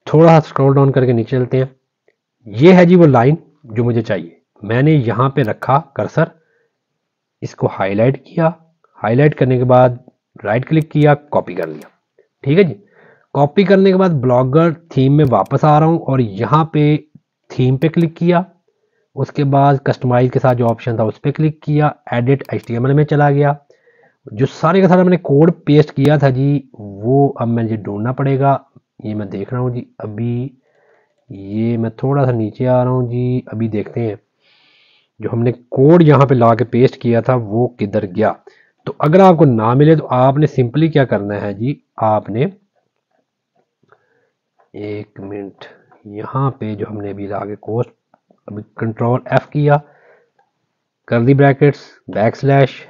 थोड़ा स्क्रॉल डाउन करके नीचे चलते हैं। ये है जी वो लाइन जो मुझे चाहिए। मैंने यहाँ पे रखा कर्सर, इसको हाईलाइट किया, हाईलाइट करने के बाद राइट क्लिक किया, कॉपी कर लिया, ठीक है जी। कॉपी करने के बाद ब्लॉगर थीम में वापस आ रहा हूँ और यहाँ पे थीम पे क्लिक किया, उसके बाद कस्टमाइज के साथ जो ऑप्शन था उस पर क्लिक किया, एडिट HTML में चला गया। जो सारे का सारा मैंने कोड पेस्ट किया था जी वो अब मुझे ढूंढना पड़ेगा। ये मैं देख रहा हूँ जी, अभी ये मैं थोड़ा सा नीचे आ रहा हूँ जी, अभी देखते हैं जो हमने कोड यहाँ पे ला के पेस्ट किया था वो किधर गया। तो अगर आपको ना मिले तो आपने सिंपली क्या करना है जी, आपने एक मिनट, यहाँ पे जो हमने अभी ला के कोड, अभी Ctrl+F किया, कर्ली ब्रैकेट्स, बैकस्लैश,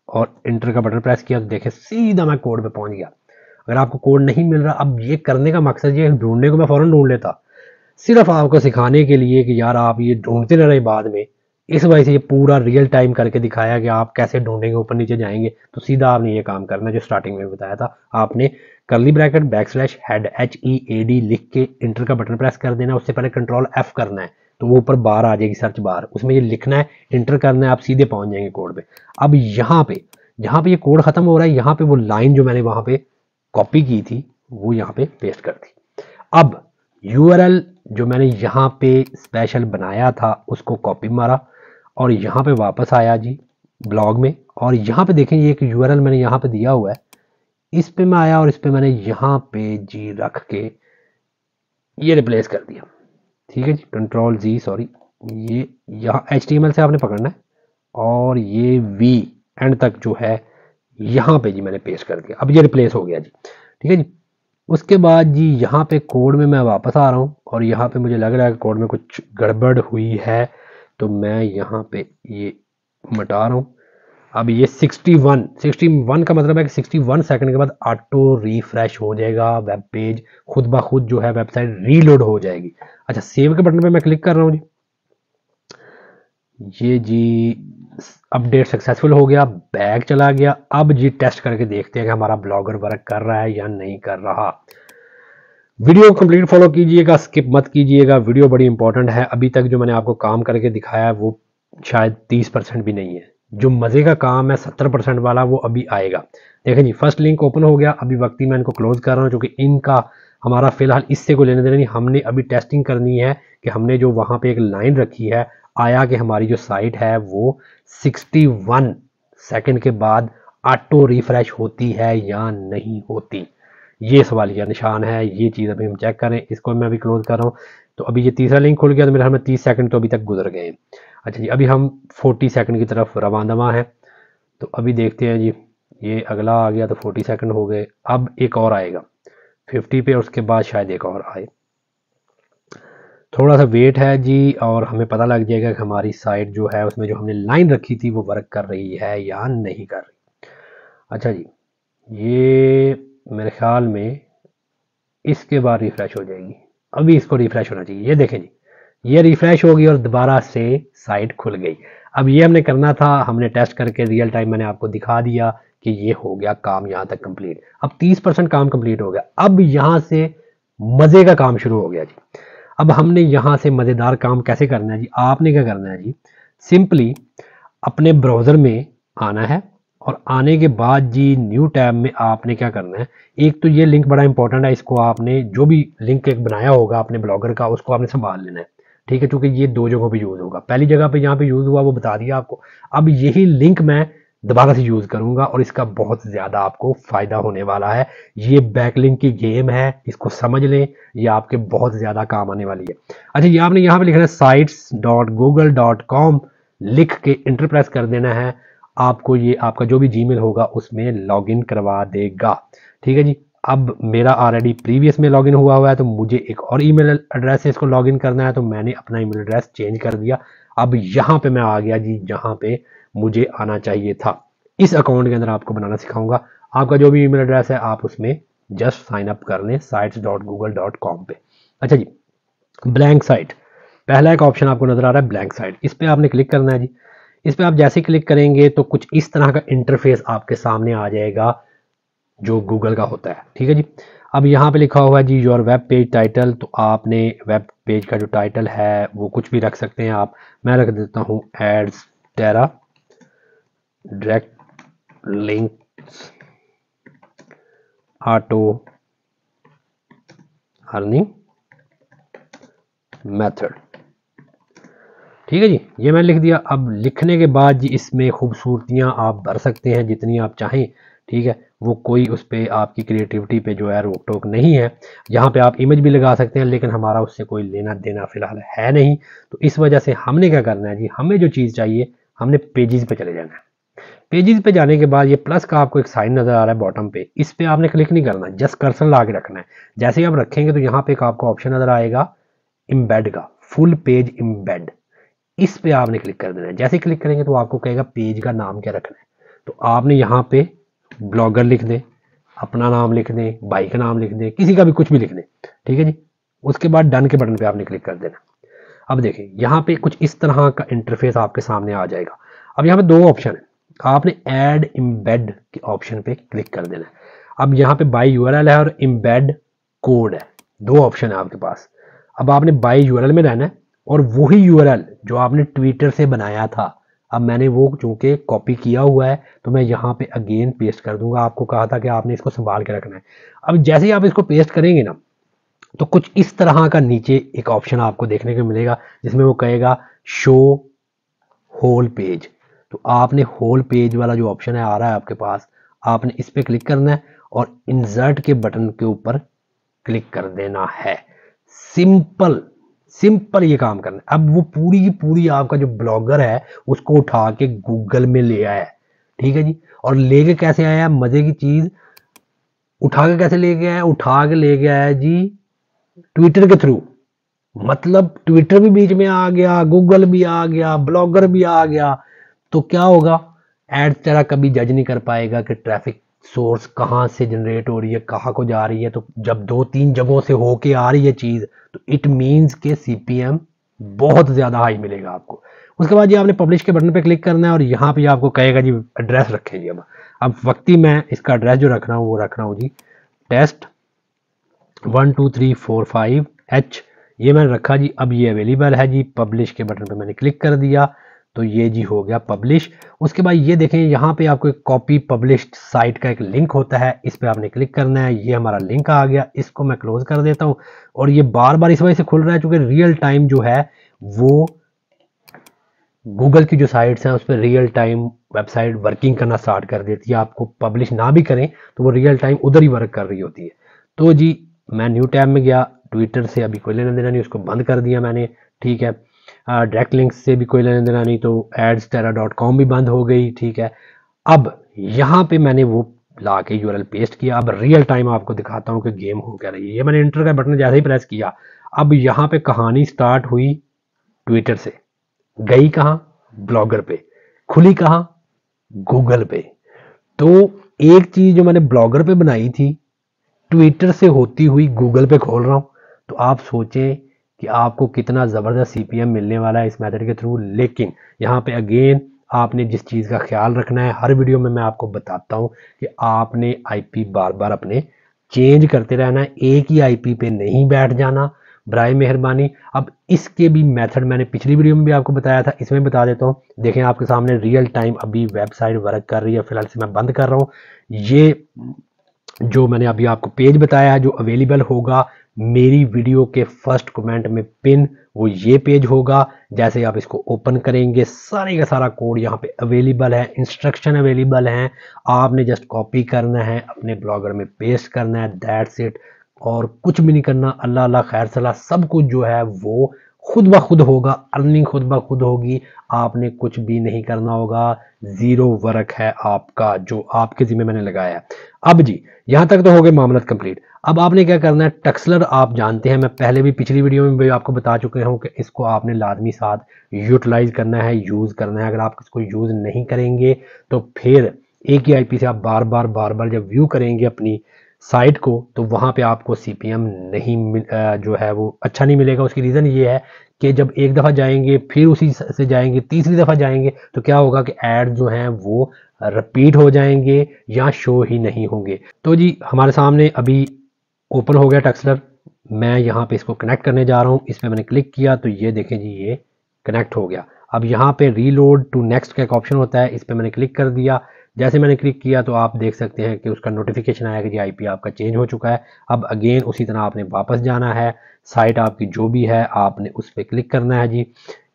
और इंटर का बटन प्रेस किया तो देखें सीधा मैं कोड पे पहुंच गया। अगर आपको कोड नहीं मिल रहा, अब ये करने का मकसद ये ढूंढने को मैं फौरन ढूंढ लेता, सिर्फ आपको सिखाने के लिए कि यार आप ये ढूंढते न रहे बाद में। इस वजह से ये पूरा रियल टाइम करके दिखाया कि आप कैसे ढूंढेंगे, ऊपर नीचे जाएंगे तो सीधा आपने ये काम करना है जो स्टार्टिंग में बताया था। आपने कर्ली ब्रैकेट बैकस्लैश HEAD लिख के इंटर का बटन प्रेस कर देना, उससे पहले Ctrl+F करना है तो वो ऊपर बार आ जाएगी, सर्च बार, उसमें ये लिखना है, इंटर करना है, आप सीधे पहुंच जाएंगे कोड पे। अब यहाँ पे जहाँ पे ये कोड खत्म हो रहा है, यहाँ पे वो लाइन जो मैंने वहां पे कॉपी की थी वो यहाँ पे पेस्ट कर दी। अब URL जो मैंने यहाँ पे स्पेशल बनाया था उसको कॉपी मारा और यहाँ पे वापस आया जी ब्लॉग में, और यहाँ पे देखें ये एक URL मैंने यहाँ पे दिया हुआ है, इस पे मैं आया और इस पे मैंने यहाँ पे जी रख के ये रिप्लेस कर दिया। ठीक है जी, Ctrl+Z, सॉरी, ये यहाँ HTML से आपने पकड़ना है और ये V एंड तक जो है यहाँ पे जी मैंने पेस्ट कर दिया। अब ये रिप्लेस हो गया जी। ठीक है जी, उसके बाद जी यहाँ पे कोड में मैं वापस आ रहा हूँ और यहाँ पे मुझे लग रहा है कि कोड में कुछ गड़बड़ हुई है तो मैं यहाँ पे ये मिटा रहा हूँ। अब ये 61 का मतलब है कि 61 सेकंड के बाद ऑटो रिफ्रेश हो जाएगा, वेब पेज खुद ब खुद जो है वेबसाइट रीलोड हो जाएगी। अच्छा, सेव के बटन पे मैं क्लिक कर रहा हूँ जी, ये जी अपडेट सक्सेसफुल हो गया, बैग चला गया। अब जी टेस्ट करके देखते हैं कि हमारा ब्लॉगर वर्क कर रहा है या नहीं कर रहा। वीडियो कंप्लीट फॉलो कीजिएगा, स्किप मत कीजिएगा, वीडियो बड़ी इंपॉर्टेंट है। अभी तक जो मैंने आपको काम करके दिखाया है वो शायद 30% भी नहीं है, जो मज़े का काम है 70% वाला वो अभी आएगा। देखें जी, फर्स्ट लिंक ओपन हो गया, अभी वक्त ही मैं इनको क्लोज कर रहा हूँ क्योंकि इनका हमारा फिलहाल इससे कोई लेने देने नहीं। हमने अभी टेस्टिंग करनी है कि हमने जो वहाँ पे एक लाइन रखी है, आया कि हमारी जो साइट है वो 61 सेकंड के बाद ऑटो रिफ्रेश होती है या नहीं होती, ये सवालिया निशान है। ये चीज़ अभी हम चेक करें, इसको मैं अभी क्लोज कर रहा हूँ। तो अभी ये तीसरा लिंक खुल गया तो मेरे ख्याल में 30 सेकंड तो अभी तक गुजर गए हैं। अच्छा जी, अभी हम 40 सेकंड की तरफ रवाना है, तो अभी देखते हैं जी, ये अगला आ गया तो 40 सेकंड हो गए। अब एक और आएगा 50 पे और उसके बाद शायद एक और आए, थोड़ा सा वेट है जी और हमें पता लग जाएगा कि हमारी साइट जो है उसमें जो हमने लाइन रखी थी वो वर्क कर रही है या नहीं कर रही। अच्छा जी, ये मेरे ख्याल में इसके बाद रिफ्रेश हो जाएगी, अभी इसको रिफ्रेश होना चाहिए। ये देखें जी, ये रिफ्रेश होगी और दोबारा से साइट खुल गई। अब ये हमने करना था, हमने टेस्ट करके रियल टाइम मैंने आपको दिखा दिया कि ये हो गया काम यहाँ तक कंप्लीट। अब 30% काम कंप्लीट हो गया, अब यहाँ से मज़े का काम शुरू हो गया जी। अब हमने यहाँ से मज़ेदार काम कैसे करना है जी, आपने क्या करना है जी, सिंपली अपने ब्राउज़र में आना है और आने के बाद जी न्यू टैब में आपने क्या करना है, एक तो ये लिंक बड़ा इंपॉर्टेंट है, इसको आपने जो भी लिंक एक बनाया होगा अपने ब्लॉगर का उसको आपने संभाल लेना है। ठीक है, क्योंकि ये दो जगहों पे यूज़ होगा। पहली जगह पे जहाँ पे यूज़ हुआ वो बता दिया आपको, अब यही लिंक मैं दोबारा से यूज़ करूंगा और इसका बहुत ज़्यादा आपको फ़ायदा होने वाला है। ये बैकलिंक की गेम है, इसको समझ लें, ये आपके बहुत ज़्यादा काम आने वाली है। अच्छा, ये आपने यहाँ पे लिखना है sites.google.com, लिख के इंटर प्रेस कर देना है, आपको ये आपका जो भी जीमेल होगा उसमें लॉगिन करवा देगा। ठीक है जी, अब मेरा ऑलरेडी प्रीवियस में लॉगिन हुआ है तो मुझे एक और ईमेल एड्रेस से इसको लॉगिन करना है, तो मैंने अपना ईमेल एड्रेस चेंज कर दिया। अब यहाँ पे मैं आ गया जी जहाँ पे मुझे आना चाहिए था। इस अकाउंट के अंदर आपको बनाना सिखाऊंगा, आपका जो भी ईमेल एड्रेस है आप उसमें जस्ट साइन अप कर लें sites.google.com पे। अच्छा जी, ब्लैंक साइट, पहला एक ऑप्शन आपको नजर आ रहा है ब्लैंक साइट, इस पर आपने क्लिक करना है जी। इस पर आप जैसे क्लिक करेंगे तो कुछ इस तरह का इंटरफेस आपके सामने आ जाएगा जो गूगल का होता है। ठीक है जी, अब यहाँ पे लिखा हुआ है जी योर वेब पेज टाइटल, तो आपने वेब पेज का जो टाइटल है वो कुछ भी रख सकते हैं आप। मैं रख देता हूँ Adsterra direct links auto earning method. ठीक है जी, ये मैंने लिख दिया। अब लिखने के बाद जी इसमें खूबसूरतियाँ आप भर सकते हैं जितनी आप चाहें। ठीक है, वो कोई उस पर आपकी क्रिएटिविटी पे जो है रोक टोक नहीं है। यहाँ पे आप इमेज भी लगा सकते हैं, लेकिन हमारा उससे कोई लेना देना फिलहाल है नहीं। तो इस वजह से हमने क्या करना है जी, हमें जो चीज़ चाहिए हमने पेजेस पे चले जाना है। पेजेस पे जाने के बाद ये प्लस का आपको एक साइन नज़र आ रहा है बॉटम पे, इस पर आपने क्लिक नहीं करना, जस्ट कर्सर ला के रखना है। जैसे ही आप रखेंगे तो यहाँ पे एक आपको ऑप्शन नज़र आएगा इम्बेड का, फुल पेज इम्बेड, इस पे आपने क्लिक कर देना है। जैसे क्लिक करेंगे तो आपको कहेगा पेज का नाम क्या रखना है। तो आपने यहाँ पे ब्लॉगर लिख दें, अपना नाम लिख दें, भाई का नाम लिख दें, किसी का भी कुछ भी लिख दें। ठीक है जी, उसके बाद डन के बटन पे आपने क्लिक कर देना। अब देखें यहाँ पे कुछ इस तरह का इंटरफेस आपके सामने आ जाएगा। अब यहाँ पे दो ऑप्शन है, आपने ऐड इम्बेड के ऑप्शन पे क्लिक कर देना है। अब यहाँ पे बाय यूआरएल है और इम्बेड कोड है, दो ऑप्शन है आपके पास। अब आपने बाय यूआरएल में रहना है और वही यूआरएल जो आपने ट्विटर से बनाया था, अब मैंने वो चूंकि कॉपी किया हुआ है तो मैं यहाँ पे अगेन पेस्ट कर दूंगा। आपको कहा था कि आपने इसको संभाल के रखना है। अब जैसे ही आप इसको पेस्ट करेंगे ना तो कुछ इस तरह का नीचे एक ऑप्शन आपको देखने को मिलेगा जिसमें वो कहेगा शो होल पेज। तो आपने होल पेज वाला जो ऑप्शन है आ रहा है आपके पास, आपने इस पर क्लिक करना है और इंसर्ट के बटन के ऊपर क्लिक कर देना है। सिंपल सिंपल ये काम करना है। अब वो पूरी की पूरी आपका जो ब्लॉगर है उसको उठा के गूगल में ले आया है। ठीक है जी, और लेके कैसे आया है, मजे की चीज, उठा के कैसे ले गया है, उठा के ले गया है जी ट्विटर के थ्रू। मतलब ट्विटर भी बीच में आ गया, गूगल भी आ गया, ब्लॉगर भी आ गया। तो क्या होगा, एड्स तेरा कभी जज नहीं कर पाएगा कि ट्रैफिक सोर्स कहाँ से जनरेट हो रही है, कहाँ को जा रही है। तो जब 2-3 जगहों से होके आ रही है चीज़ तो इट मीन्स के सीपीएम बहुत ज़्यादा हाई मिलेगा आपको। उसके बाद ये आपने पब्लिश के बटन पे क्लिक करना है और यहाँ पे आपको कहेगा जी एड्रेस रखें जी। अब वक्ती मैं इसका एड्रेस जो रख रहा हूँ वो रख रहा हूँ जी टेस्ट 12345H, ये मैंने रखा जी। अब ये अवेलेबल है जी, पब्लिश के बटन पे मैंने क्लिक कर दिया तो ये जी हो गया पब्लिश। उसके बाद ये देखें यहाँ पे आपको एक कॉपी पब्लिश्ड साइट का एक लिंक होता है, इस पे आपने क्लिक करना है। ये हमारा लिंक आ गया, इसको मैं क्लोज कर देता हूँ। और ये बार बार इस वजह से खुल रहा है क्योंकि रियल टाइम जो है वो गूगल की जो साइट्स हैं उस पर रियल टाइम वेबसाइट वर्किंग करना स्टार्ट कर देती है। आपको पब्लिश ना भी करें तो वो रियल टाइम उधर ही वर्क कर रही होती है। तो जी मैं न्यू टैब में गया, ट्विटर से अभी कोई लेना देना नहीं, उसको बंद कर दिया मैंने। ठीक है, डायरेक्ट लिंक से भी कोई लेना देना नहीं, तो adsterra.com भी बंद हो गई। ठीक है, अब यहाँ पे मैंने वो ला के यूआरएल पेस्ट किया। अब रियल टाइम आपको दिखाता हूँ कि गेम हो क्या रही है। ये मैंने इंटर का बटन जैसे ही प्रेस किया, अब यहाँ पे कहानी स्टार्ट हुई ट्विटर से, गई कहाँ, ब्लॉगर पे, खुली कहाँ, गूगल पे। तो एक चीज जो मैंने ब्लॉगर पे बनाई थी ट्विटर से होती हुई गूगल पे खोल रहा हूं। तो आप सोचें कि आपको कितना ज़बरदस्त सीपीएम मिलने वाला है इस मेथड के थ्रू। लेकिन यहाँ पे अगेन आपने जिस चीज़ का ख्याल रखना है, हर वीडियो में मैं आपको बताता हूँ कि आपने आईपी बार बार अपने चेंज करते रहना है, एक ही आईपी पे नहीं बैठ जाना बराए मेहरबानी। अब इसके भी मेथड मैंने पिछली वीडियो में भी आपको बताया था, इसमें बता देता हूँ। देखें आपके सामने रियल टाइम अभी वेबसाइट वर्क कर रही है, फिलहाल से मैं बंद कर रहा हूँ। ये जो मैंने अभी आपको पेज बताया है जो अवेलेबल होगा मेरी वीडियो के फर्स्ट कमेंट में पिन, वो ये पेज होगा। जैसे आप इसको ओपन करेंगे सारे का सारा कोड यहाँ पे अवेलेबल है, इंस्ट्रक्शन अवेलेबल हैं। आपने जस्ट कॉपी करना है, अपने ब्लॉगर में पेस्ट करना है, दैट्स इट। और कुछ भी नहीं करना। अल्लाह अल्लाह खैर सलाह, सब कुछ जो है वो खुद ब खुद होगा, अर्निंग खुद ब खुद होगी। आपने कुछ भी नहीं करना होगा, जीरो वर्क है आपका जो आपके जिम्मे मैंने लगाया है। अब जी यहाँ तक तो हो गए मामला कंप्लीट। अब आपने क्या करना है, टक्सलर आप जानते हैं, मैं पहले भी पिछली वीडियो में भी आपको बता चुके हूँ कि इसको आपने लाजमी साथ यूटिलाइज करना है, यूज़ करना है। अगर आप इसको यूज़ नहीं करेंगे तो फिर एक ही आईपी से आप बार बार जब व्यू करेंगे अपनी साइट को तो वहाँ पे आपको सीपीएम नहीं जो है वो अच्छा नहीं मिलेगा। उसकी रीज़न ये है कि जब एक दफ़ा जाएंगे फिर उसी से जाएंगे, तीसरी दफ़ा जाएंगे तो क्या होगा कि ऐड जो हैं वो रिपीट हो जाएंगे या शो ही नहीं होंगे। तो जी हमारे सामने अभी ओपन हो गया टक्सलर। मैं यहाँ पे इसको कनेक्ट करने जा रहा हूँ, इस पर मैंने क्लिक किया तो ये देखें जी ये कनेक्ट हो गया। अब यहाँ पे रीलोड टू नेक्स्ट का एक ऑप्शन होता है, इस पर मैंने क्लिक कर दिया। जैसे मैंने क्लिक किया तो आप देख सकते हैं कि उसका नोटिफिकेशन आया कि जी आईपी आपका चेंज हो चुका है। अब अगेन उसी तरह आपने वापस जाना है, साइट आपकी जो भी है आपने उस पर क्लिक करना है जी।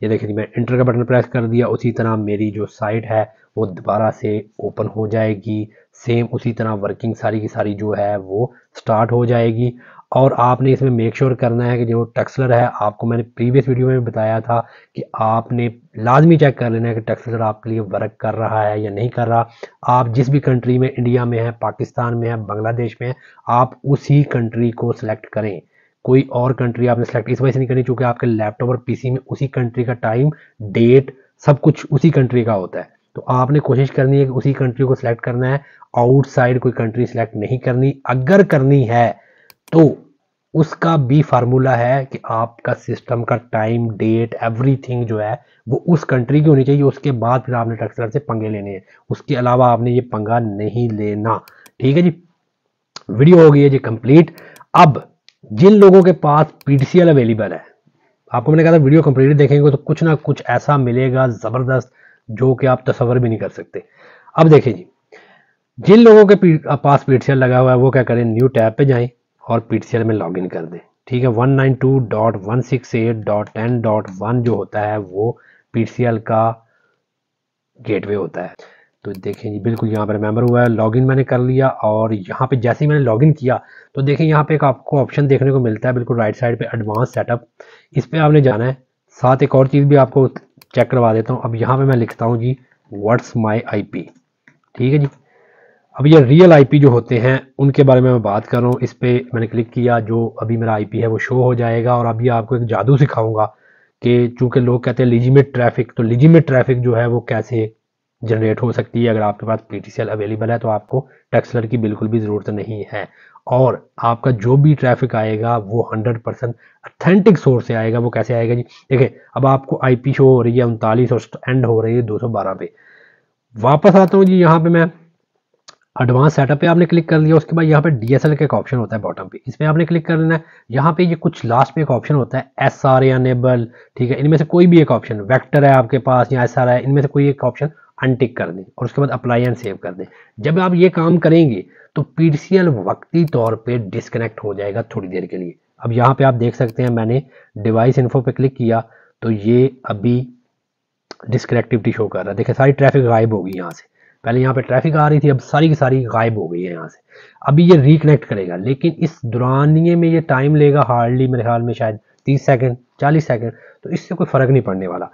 ये देखिए जी, मैं इंटर का बटन प्रेस कर दिया, उसी तरह मेरी जो साइट है वो दोबारा से ओपन हो जाएगी। सेम उसी तरह वर्किंग सारी की सारी जो है वो स्टार्ट हो जाएगी। और आपने इसमें मेक श्योर करना है कि जो टक्सलर है, आपको मैंने प्रीवियस वीडियो में बताया था कि आपने लाजमी चेक कर लेना है कि टक्सलर आपके लिए वर्क कर रहा है या नहीं कर रहा। आप जिस भी कंट्री में, इंडिया में है, पाकिस्तान में है, बांग्लादेश में है, आप उसी कंट्री को सिलेक्ट करें। कोई और कंट्री आपने सेलेक्ट इस वजह से नहीं करनी चूंकि आपके लैपटॉप और पीसी में उसी कंट्री का टाइम, डेट, सब कुछ उसी कंट्री का होता है। तो आपने कोशिश करनी है कि उसी कंट्री को सिलेक्ट करना है, आउटसाइड कोई कंट्री सिलेक्ट नहीं करनी। अगर करनी है तो उसका भी फार्मूला है कि आपका सिस्टम का टाइम, डेट, एवरीथिंग जो है वो उस कंट्री की होनी चाहिए। उसके बाद फिर आपने टक्सलर से पंगे लेने हैं, उसके अलावा आपने ये पंगा नहीं लेना। ठीक है जी, वीडियो हो गई है जी कंप्लीट। अब जिन लोगों के पास पीटीसीएल अवेलेबल है, आपको मैंने कहा था वीडियो कंप्लीट देखेंगे तो कुछ ना कुछ ऐसा मिलेगा ज़बरदस्त जो कि आप तस्वर भी नहीं कर सकते। अब देखिए जी, जिन लोगों के पास पीटीसीएल लगा हुआ है वो क्या करें, न्यू टैब पे जाएं और पीटीसीएल में लॉगिन कर दें। ठीक है, 192.168.10.1 जो होता है वो पीटीसीएल का गेटवे होता है। तो देखें जी, बिल्कुल यहाँ पर मेंबर हुआ है, लॉगिन मैंने कर लिया। और यहाँ पे जैसे ही मैंने लॉगिन किया तो देखें यहाँ पे एक आपको ऑप्शन देखने को मिलता है बिल्कुल राइट साइड पे, एडवांस सेटअप। इस पर आपने जाना है। साथ एक और चीज़ भी आपको चेक करवा देता हूँ। अब यहाँ पे मैं लिखता हूँ जी व्हाट्स माई आईपी। ठीक है जी, अब ये रियल आईपी जो होते हैं उनके बारे में मैं बात कर रहा हूँ। इस पर मैंने क्लिक किया, जो अभी मेरा आईपी है वो शो हो जाएगा। और अभी आपको एक जादू सिखाऊंगा कि चूंकि लोग कहते हैं लिजिमेट ट्रैफिक, तो लिजिमेट ट्रैफिक जो है वो कैसे जनरेट हो सकती है। अगर आपके पास पीटीसीएल अवेलेबल है तो आपको टक्सलर की बिल्कुल भी ज़रूरत नहीं है। और आपका जो भी ट्रैफिक आएगा वो 100% अथेंटिक सोर्स से आएगा। वो कैसे आएगा जी, देखिए अब आपको आईपी शो हो रही है 39 और एंड हो रही है 212 पे। वापस आता हूँ जी, यहाँ पे मैं एडवांस सेटअप पे आपने क्लिक कर लिया। उसके बाद यहाँ पे डीएसएल का एक ऑप्शन होता है बॉटम पे, इस पर आपने क्लिक कर लेना है। यहाँ पे ये कुछ लास्ट पे एक ऑप्शन होता है एसआर एनेबल। ठीक है, इनमें से कोई भी एक ऑप्शन, वेक्टर है आपके पास या एसआर है, इनमें से कोई एक ऑप्शन अनटिक कर दें और उसके बाद अप्लाई एंड सेव कर दें। जब आप ये काम करेंगे तो पीटीसीएल वक्ती तौर पे डिस्कनेक्ट हो जाएगा थोड़ी देर के लिए। अब यहाँ पे आप देख सकते हैं मैंने डिवाइस इन्फो पे क्लिक किया तो ये अभी डिस्कनेक्टिविटी शो कर रहा है। देखिए सारी ट्रैफिक गायब हो गई यहाँ से। पहले यहाँ पे ट्रैफिक आ रही थी, अब सारी की सारी गायब हो गई है यहाँ से। अभी ये रिकनेक्ट करेगा, लेकिन इस दौरानिए में ये टाइम लेगा हार्डली मेरे ख्याल में शायद 30 सेकंड 40 सेकंड। तो इससे कोई फ़र्क नहीं पड़ने वाला।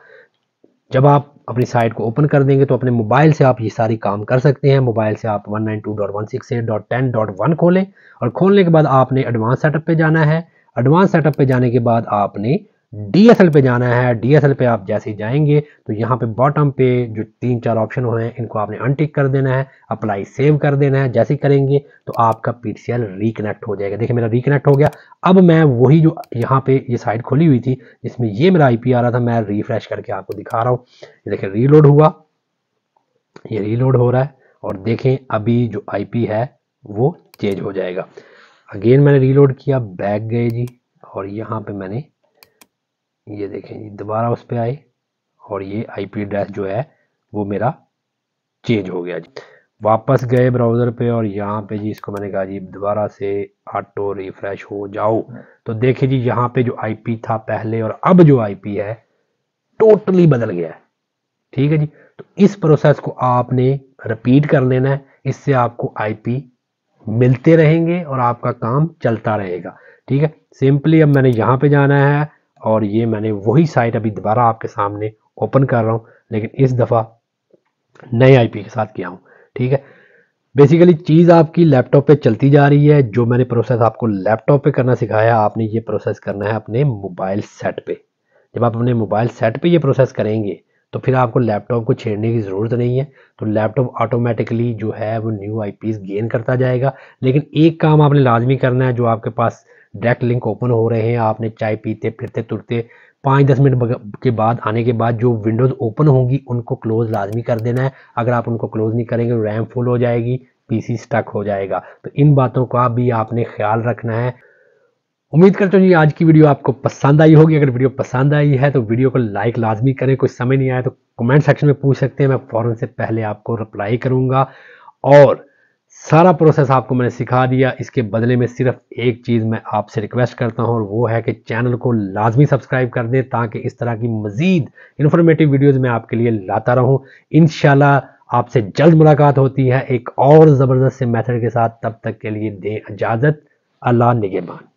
जब आप अपनी साइट को ओपन कर देंगे तो अपने मोबाइल से आप ये सारी काम कर सकते हैं। मोबाइल से आप 192.168.10.1 खोलें और खोलने के बाद आपने एडवांस सेटअप पे जाना है। एडवांस सेटअप पे जाने के बाद आपने डीएसएल पे जाना है। डीएसएल पे आप जैसे ही जाएंगे तो यहाँ पे बॉटम पे जो 3-4 ऑप्शन हुए हैं इनको आपने अनटिक कर देना है, अप्लाई सेव कर देना है। जैसे ही करेंगे तो आपका पीटीसीएल रिकनेक्ट हो जाएगा। देखिए मेरा रिकनेक्ट हो गया। अब मैं वही जो यहाँ पे ये साइट खोली हुई थी जिसमें ये मेरा आईपी आ रहा था, मैं रिफ्रेश करके आपको दिखा रहा हूँ। ये देखिए रीलोड हुआ, ये रीलोड हो रहा है और देखें अभी जो आईपी है वो चेंज हो जाएगा। अगेन मैंने रीलोड किया, बैक गए जी और यहाँ पे मैंने ये देखें जी दोबारा उस पर आए और ये आईपी एड्रेस जो है वो मेरा चेंज हो गया जी। वापस गए ब्राउज़र पे और यहाँ पे जी इसको मैंने कहा जी दोबारा से ऑटो रिफ्रेश हो जाओ। तो देखिए जी यहाँ पे जो आईपी था पहले और अब जो आईपी है टोटली बदल गया है। ठीक है जी, तो इस प्रोसेस को आपने रिपीट कर लेना है। इससे आपको आईपी मिलते रहेंगे और आपका काम चलता रहेगा। ठीक है, सिंपली अब मैंने यहाँ पे जाना है और ये मैंने वही साइट अभी दोबारा आपके सामने ओपन कर रहा हूँ, लेकिन इस दफ़ा नए आईपी के साथ किया हूँ। ठीक है, बेसिकली चीज़ आपकी लैपटॉप पे चलती जा रही है। जो मैंने प्रोसेस आपको लैपटॉप पे करना सिखाया आपने ये प्रोसेस करना है अपने मोबाइल सेट पे। जब आप अपने मोबाइल सेट पे ये प्रोसेस करेंगे तो फिर आपको लैपटॉप को छेड़ने की ज़रूरत नहीं है। तो लैपटॉप ऑटोमेटिकली जो है वो न्यू आईपीज़ गेन करता जाएगा। लेकिन एक काम आपने लाजमी करना है, जो आपके पास डायरेक्ट लिंक ओपन हो रहे हैं, आपने चाय पीते फिरते तुरते 5-10 मिनट के बाद आने के बाद जो विंडोज़ ओपन होंगी उनको क्लोज़ लाजमी कर देना है। अगर आप उनको क्लोज़ नहीं करेंगे रैम फुल हो जाएगी, पीसी स्टक हो जाएगा। तो इन बातों का भी आपने ख्याल रखना है। उम्मीद करता हूँ जी आज की वीडियो आपको पसंद आई होगी। अगर वीडियो पसंद आई है तो वीडियो को लाइक लाजमी करें। कुछ समझ नहीं आया तो कमेंट सेक्शन में पूछ सकते हैं, मैं फ़ौरन से पहले आपको रिप्लाई करूँगा। और सारा प्रोसेस आपको मैंने सिखा दिया। इसके बदले में सिर्फ एक चीज़ मैं आपसे रिक्वेस्ट करता हूँ और वो है कि चैनल को लाजमी सब्सक्राइब कर दें ताकि इस तरह की मज़ीद इन्फॉर्मेटिव वीडियोस मैं आपके लिए लाता रहूँ। इंशाल्लाह आपसे जल्द मुलाकात होती है एक और ज़बरदस्त से मेथड के साथ। तब तक के लिए दें इजाज़त। अल्लाह निगहबान।